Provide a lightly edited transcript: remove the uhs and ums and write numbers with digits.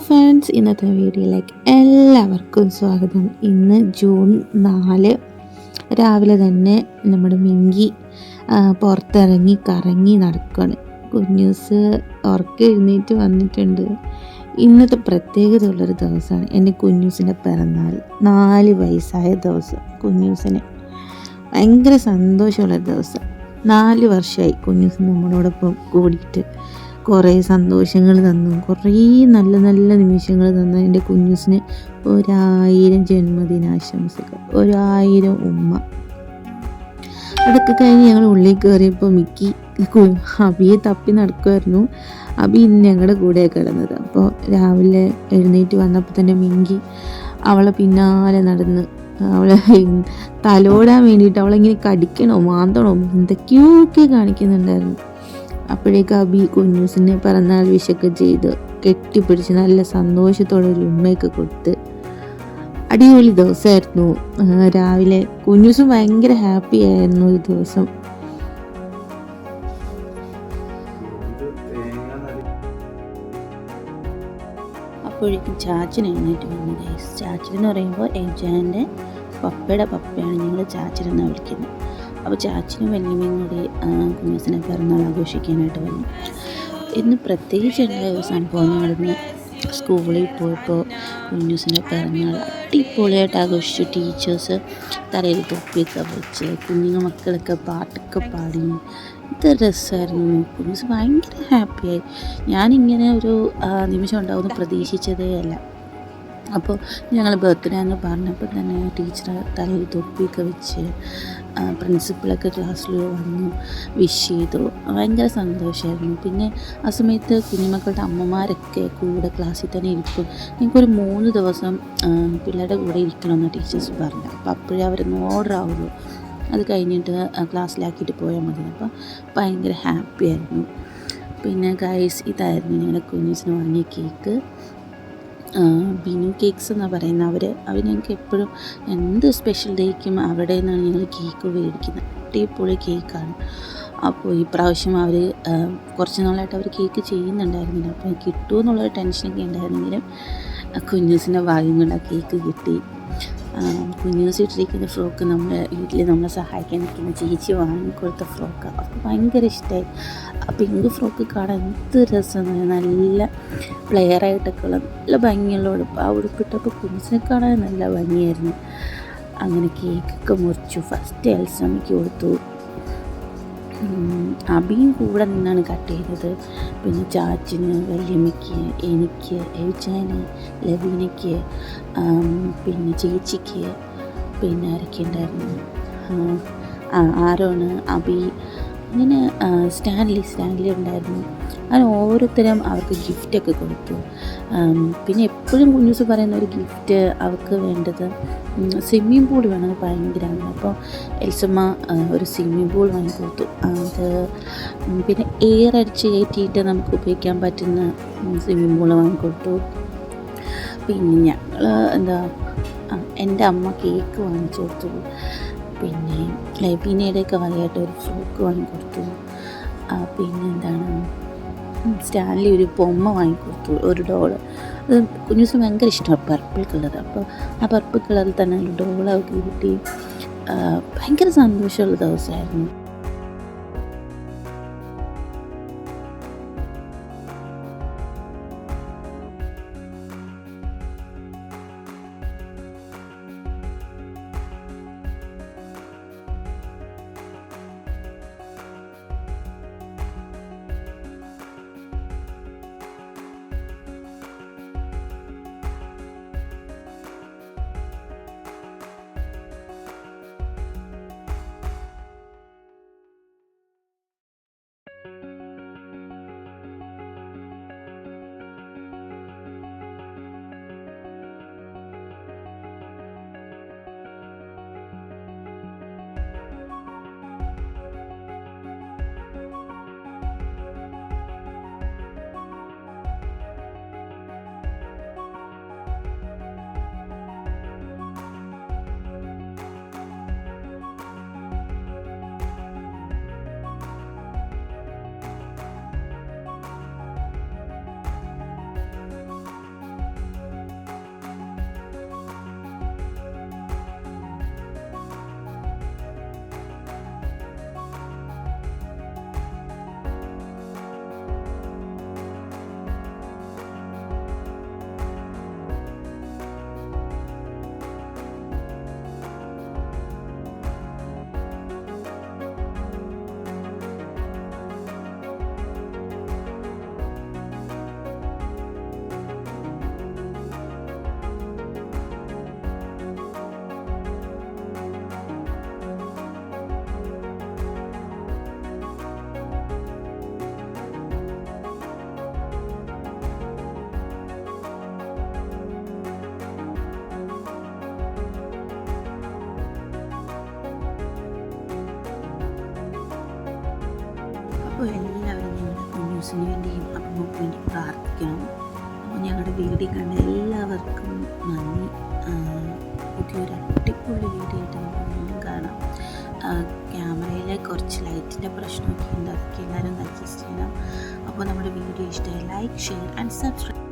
Friends, ഇന്നത്തെ വീഡിയോയിലേക്ക് എല്ലാവർക്കും സ്വാഗതം. ഇന്ന് ജൂൺ 4 രാവിലെ തന്നെ നമ്മുടെ മിങ്കി പുറത്തിറങ്ങി കറങ്ങി നടക്കുകയാണ്. കുഞ്ഞൂസ് ഉറക്കം എഴുന്നേറ്റ് വന്നിട്ടുണ്ട്. ഇന്നത്തെ പ്രത്യേകത ഉള്ളൊരു ദിവസമാണ് എൻ്റെ കുഞ്ഞൂസിൻ്റെ പിറന്നാൾ. 4 വയസ്സായ ദിവസം. കുഞ്ഞൂസിന് ഭയങ്കര സന്തോഷമുള്ളൊരു ദിവസം. 4 വർഷമായി കുഞ്ഞൂസ് നമ്മളോടൊപ്പം കൂടിയിട്ട്. കുറേ സന്തോഷങ്ങൾ തന്നു, കുറേ നല്ല നല്ല നിമിഷങ്ങൾ തന്നു. എൻ്റെ കുഞ്ഞൂസിന് 1000 ജന്മദിനാശംസകൾ, 1000 ഉമ്മ. അതൊക്കെ കഴിഞ്ഞ് ഞങ്ങൾ ഉള്ളിൽ കയറിയപ്പോൾ മിക്കി അബിയെ തപ്പി നടക്കുമായിരുന്നു. അബി ഇന്ന് ഞങ്ങളുടെ കൂടെയാണ് കിടന്നത്. അപ്പോൾ രാവിലെ എഴുന്നേറ്റ് വന്നപ്പോൾ തന്നെ മിങ്കി അവളെ പിന്നാലെ നടന്ന് അവളെ തലോടാൻ വേണ്ടിയിട്ട് അവളെങ്ങനെ കടിക്കണോ മാന്തണോ എന്തൊക്കെയൊക്കെ കാണിക്കുന്നുണ്ടായിരുന്നു. അപ്പോഴേക്ക് അബി കുഞ്ഞൂസിന് പിറന്നാൾ വിഷൊക്കെ ചെയ്ത് കെട്ടിപ്പിടിച്ച് നല്ല സന്തോഷത്തോടെ ഒരു ഉമ്മയൊക്കെ കൊടുത്ത് അടിപൊളി ദിവസമായിരുന്നു. രാവിലെ കുഞ്ഞൂസും ഭയങ്കര ഹാപ്പി ആയിരുന്നു ഒരു ദിവസം. അപ്പോഴേക്കും ചാച്ചൻ എഴുന്നേറ്റ് വന്നു. ചാച്ചൻ എന്ന് പറയുമ്പോൾ എജാൻ്റെ പപ്പയുടെ പപ്പയാണ് ഞങ്ങൾ ചാച്ചനെന്നാണ് വിളിക്കുന്നത്. അപ്പോൾ ചാച്ചനും വല്യമ്മയും കൂടി കുഞ്ഞൂസിനെ പിറന്നാൾ ആഘോഷിക്കാനായിട്ട് വന്നു. ഇന്ന് പ്രത്യേകിച്ച് ഒരു സംഭവം, ഞങ്ങളിന്ന് സ്കൂളിൽ പോയപ്പോൾ കുഞ്ഞൂസിൻ്റെ പിറന്നാൾ അടിപൊളിയായിട്ട് ആഘോഷിച്ചു. ടീച്ചേഴ്സ് തലയിൽ തൊപ്പിയൊക്കെ വെച്ച് മക്കളൊക്കെ പാട്ടൊക്കെ പാടി. ഇത് രസമായിരുന്നു. കുഞ്ഞൂസ് ഭയങ്കര ഹാപ്പിയായി. ഞാനിങ്ങനെ ഒരു നിമിഷം ഉണ്ടാവുമെന്ന് പ്രതീക്ഷിച്ചതേ അല്ല. അപ്പോൾ ഞങ്ങൾ ബർത്ത്ഡേ എന്ന് പറഞ്ഞപ്പോൾ തന്നെ ടീച്ചർ തലയിൽ തൊപ്പിയൊക്കെ വെച്ച് പ്രിൻസിപ്പളൊക്കെ ക്ലാസ്സിൽ വന്നു വിഷ് ചെയ്തു. ഭയങ്കര സന്തോഷമായിരുന്നു. പിന്നെ ആ സമയത്ത് കുഞ്ഞുമക്കളുടെ അമ്മമാരൊക്കെ കൂടെ ക്ലാസ്സിൽ തന്നെ ഇരിക്കും. ഞങ്ങൾക്കൊരു 3 ദിവസം പിള്ളേരുടെ കൂടെ ഇരിക്കണമെന്ന് ടീച്ചേഴ്സ് പറഞ്ഞു. അപ്പോൾ അപ്പോഴേ അവരൊന്ന് ഓർഡർ ആവുള്ളൂ. അത് കഴിഞ്ഞിട്ട് ക്ലാസ്സിലാക്കിയിട്ട് പോയാൽ മതി. അപ്പോൾ ഭയങ്കര ഹാപ്പി ആയിരുന്നു. പിന്നെ ഗൈസ്, ഇതായിരുന്നു ഞങ്ങളുടെ കുഞ്ഞൂസിന് വാങ്ങിയ കേക്ക്. ബിനു കേക്ക്സ് എന്നാണ് പറയുന്നത്. അവർ ഞങ്ങൾക്ക് എപ്പോഴും എന്ത് സ്പെഷ്യൽ ഡേക്കും അവിടെ നിന്നാണ് ഞങ്ങൾ കേക്ക് മേടിക്കുന്നത്. അടിപൊളി കേക്കാണ്. അപ്പോൾ ഈ പ്രാവശ്യം അവർ കുറച്ച് നാളായിട്ട് അവർ കേക്ക് ചെയ്യുന്നുണ്ടായിരുന്നില്ല. അപ്പോൾ കിട്ടുമോ എന്നുള്ളൊരു ടെൻഷനൊക്കെ ഉണ്ടായിരുന്നെങ്കിലും കുഞ്ഞൂസിൻ്റെ ഭാഗ്യം കൊണ്ട് ആ കേക്ക് കിട്ടി. കുഞ്ഞൂസ് ഇട്ടിരിക്കുന്ന ഫ്രോക്ക് നമ്മളെ വീട്ടിൽ നമ്മളെ സഹായിക്കാൻ നിൽക്കുന്ന ചേച്ചി വാങ്ങിക്കൊടുത്ത ഫ്രോക്കാണ്. അവർക്ക് ഭയങ്കര ഇഷ്ടമായി. ആ പിങ്ക് ഫ്രോക്ക് കാണാൻ എന്ത് രസമെന്ന്, നല്ല പ്ലെയറായിട്ടൊക്കെ ഉള്ള നല്ല ഭംഗിയുള്ള ഉടുപ്പ്. ആ ഉടുപ്പിട്ടപ്പോൾ കുഞ്ഞൂസിനെ കാണാൻ നല്ല ഭംഗിയായിരുന്നു. അങ്ങനെ കേക്കൊക്കെ മുറിച്ചു. ഫസ്റ്റ് എൽസമ്മയ്ക്ക് കൊടുത്തു. അബിയും കൂടെ നിന്നാണ് കട്ട് ചെയ്തത്. പിന്നെ ചാച്ചിന്, വല്യമ്മയ്ക്ക്, എനിക്ക്, എവിച്ചാന്, ലവീനയ്ക്ക്, പിന്നെ ചേച്ചിക്ക്, പിന്നെ ആരൊക്കെ ഉണ്ടായിരുന്നു, ആരോണ്, അബി, അങ്ങനെ സ്റ്റാൻലി ഉണ്ടായിരുന്നു. അങ്ങനെ ഓരോരുത്തരും അവർക്ക് ഗിഫ്റ്റൊക്കെ കൊടുത്തു. പിന്നെ എപ്പോഴും കുഞ്ഞൂസ് പറയുന്ന ഒരു ഗിഫ്റ്റ് അവർക്ക് വേണ്ടത് സ്വിമ്മിങ് പൂൾ വേണമെന്ന് ഭയങ്കരമാണ്. അപ്പോൾ എൽസമ്മ ഒരു സ്വിമ്മിങ് പൂൾ വാങ്ങിക്കൊടുത്തു. അത് പിന്നെ എയർ അടിച്ച് കയറ്റിയിട്ട് നമുക്ക് ഉപയോഗിക്കാൻ പറ്റുന്ന സ്വിമ്മിങ് പൂൾ വാങ്ങിക്കൊടുത്തു. പിന്നെ ഞങ്ങൾ എൻ്റെ അമ്മ കേക്ക് വാങ്ങിച്ചു കൊടുത്തു. പിന്നെ ലബീനയുടെയൊക്കെ വകയായിട്ട് ഒരു ഫ്രോക്ക് വാങ്ങിക്കൊടുത്തു. പിന്നെ സ്റ്റാൻലി ഒരു ബൊമ്മ വാങ്ങിക്കൊടുത്തു, ഒരു ഡോള്. അത് കുഞ്ഞൂസിന് ഭയങ്കര ഇഷ്ടമാണ് പർപ്പിൾ കളർ. അപ്പോൾ ആ പർപ്പിൾ കളറിൽ തന്നെ ഒരു ഡോള് അവർക്ക് കിട്ടി. ഭയങ്കര സന്തോഷമുള്ള ദിവസമായിരുന്നു. അപ്പോൾ എല്ലാവരും ഞങ്ങളുടെ കുഞ്ഞൂസിന് വേണ്ടിയും അമ്മൂക്ക് വേണ്ടി പ്രാർത്ഥിക്കണം. അപ്പോൾ ഞങ്ങളുടെ വീഡിയോ കണ്ട എല്ലാവർക്കും നന്ദി. പുതിയൊരു അടിപൊളി വീഡിയോ ആയിട്ട് നമുക്ക് വീണ്ടും കാണാം. ക്യാമറയിൽ കുറച്ച് ലൈറ്റിൻ്റെ പ്രശ്നമൊക്കെ ഉണ്ട്, അതൊക്കെ എല്ലാവരും അഡ്ജസ്റ്റ് ചെയ്യണം. അപ്പോൾ നമ്മുടെ വീഡിയോ ഇഷ്ടമായി ലൈക്ക്, ഷെയർ ആൻഡ് സബ്സ്ക്രൈബ്.